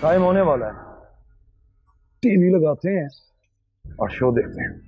Time होने वाला है। टीवी लगाते हैं और शो देखते हैं।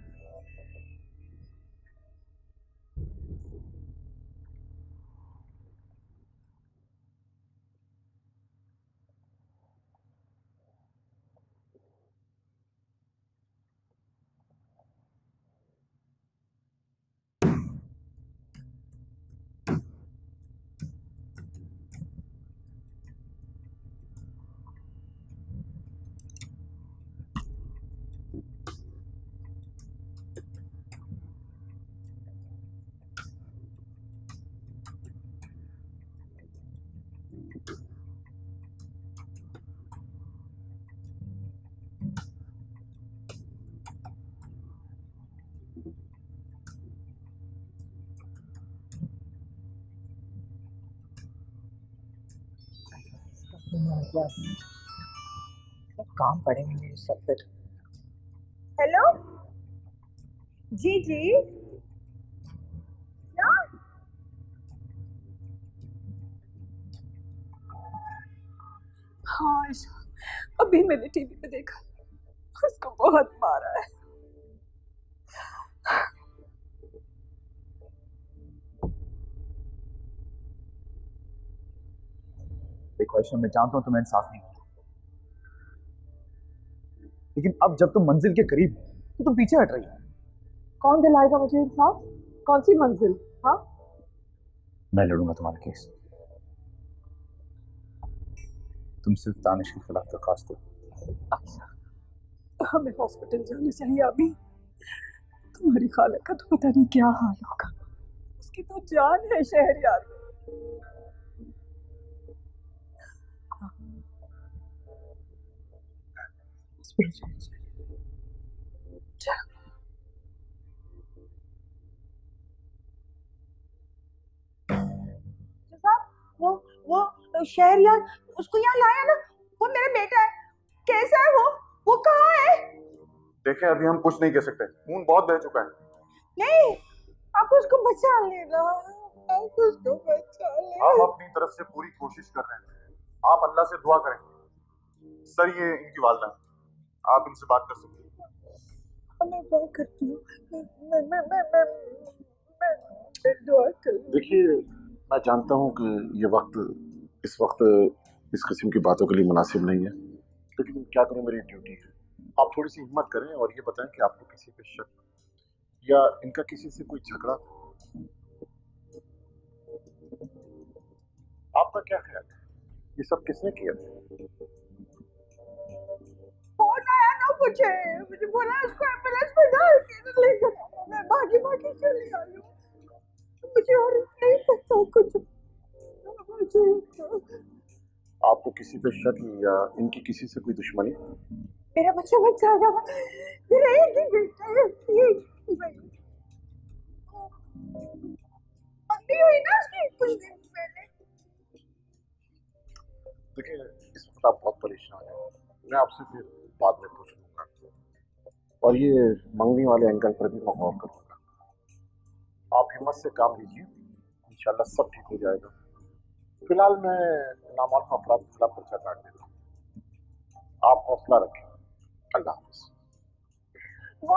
काम पड़ेंगे मेरे सब पे। हेलो जी जी। क्या? हाँ ईशा, अभी मैंने टीवी पे देखा, उसको बहुत मारा है। देखो ऐशा, मैं जानता हूँ तुम्हें इंसाफ नहीं, लेकिन अब जब तुम मंजिल के करीब हो तो तुम पीछे हट रही हो। कौन दिलाएगा मुझे इंसाफ? कौन सी मंजिल? हाँ, मैं लड़ूंगा तुम्हारा केस। तुम सिर्फ दानिश के खिलाफ दरखास्त दो। हमें हॉस्पिटल जाना चाहिए अभी। तुम्हारी खाला का तो पता नहीं क्या हाल होगा, उसकी तो जान है शहरयार में। हॉस्पिटल जाना चाहिए। साहब, वो शहरयार उसको यहाँ लाया ना, वो मेरा बेटा है। कैसा है वो कहाँ है? देखें, अभी हम कुछ नहीं कह सकते, खून बहुत बह चुका है। नहीं, आप उसको बचा लेना, आप उसको बचा ले। हम अपनी तरफ से पूरी कोशिश कर रहे हैं, आप अल्लाह से दुआ करें। सर, ये इनकी वालदा है, आप इनसे बात कर सकते हैं। मैं दुआ करती हूँ। मैं दुआ करूँ। देखिए, मैं जानता हूँ कि इस वक्त इस किस्म की बातों के लिए मुनासिब नहीं है, लेकिन क्या करूँ, मेरी ड्यूटी है। आप थोड़ी सी हिम्मत करें और ये बताएं कि आपको किसी पे शक या इनका किसी से कोई झगड़ा, आपका क्या ख्याल है, ये सब किसने किया? फोन आया ना मुझे बोला उसको एम्बुलेंस में डाल के लेकर आओ। मैं भागी भागी चली आई हूँ, मुझे और नहीं पता कुछ। मुझे आपको किसी पे शक या इनकी किसी से कोई दुश्मनी? मेरा बच्चा बच जाएगा ना, मेरा एक ही बेटा है, एक ही भाई। मम्मी हुई ना उसकी कुछ दिन पहले। देखिए, इस वक्त आप बहुत परेशान हैं, मैं आपसे फिर बाद में पूछ लूंगा, और ये मंगनी वाले एंगल पर भी मैं गौर करूंगा। आप हिम्मत से काम लीजिए, इंशाल्लाह सब ठीक हो जाएगा। फिलहाल मैं नामालूम अफराद के खिलाफ पर्चा काट देता हूँ, आप हौसला रखें। अल्लाह हाफिज। वो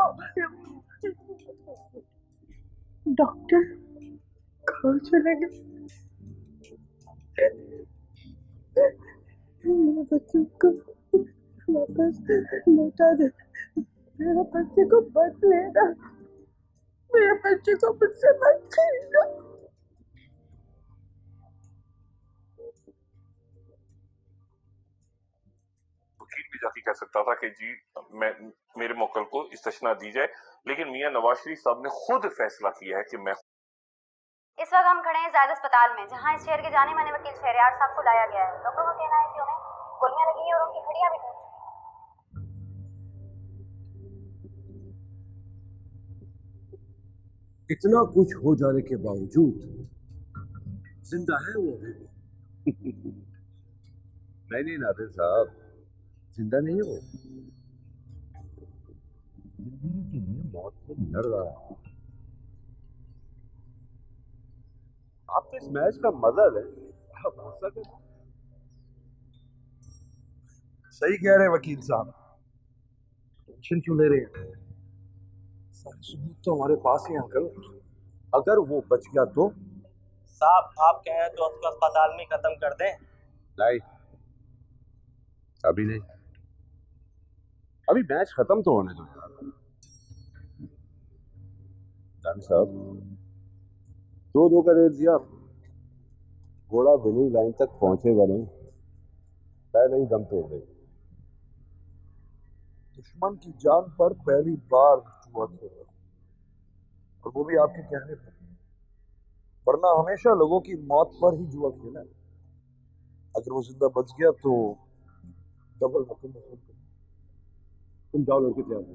डॉक्टर कहाँ चले गए? मेरे बच्चे को वापस लौटा दे, मेरे बच्चे को मत लेना, मेरे बच्चे को मुझसे मत छीनना। वकील भी जाके कह सकता था कि जी मैं मेरे मुवक्किल को इस्तिस्ना दी जाए, लेकिन मियां नवाज शरीफ साहब ने खुद फैसला किया है कि मैं। इस वक्त हम खड़े हैं जायद अस्पताल में, जहां इस शहर के जाने माने वकील शहरयार साहब को लाया गया है। डॉक्टरों का कहना है कि उन्हें गोलियां लगी हैं और उनकी हड्डियां भी टूट चुकी हैं। इतना कुछ हो जाने के बावजूद जिंदा है वो अभी भी। नहीं नादिर साहब, जिंदा नहीं है वो, जिंदगी के लिए मौत से लड़ रहा है। आपको इस मैच का मजा है, आप हंसा करो। सही कह रहे हैं वकील साहब, टेंशन क्यों ले रहे हैं? सारे सबूत तो हमारे पास ही हैं अंकल। अगर वो बच गया तो? साहब आप कहें तो उसको अस्पताल में खत्म कर दें। नहीं, अभी नहीं, अभी मैच खत्म तो होने दो यार। जानी साहब 2-2 का रेट दिया, घोड़ा विनिंग लाइन तक पहुंचेगा नहीं, पहले ही दम तोड़ देगा। दुश्मन की जान पर पहली बार जुआ खेला, और वो भी आपके कहने पर, वरना हमेशा लोगों की मौत पर ही जुआ खेला है। अगर वो जिंदा बच गया तो डबल रकम वसूल कर। तुम जाओ लड़के तैयार हो।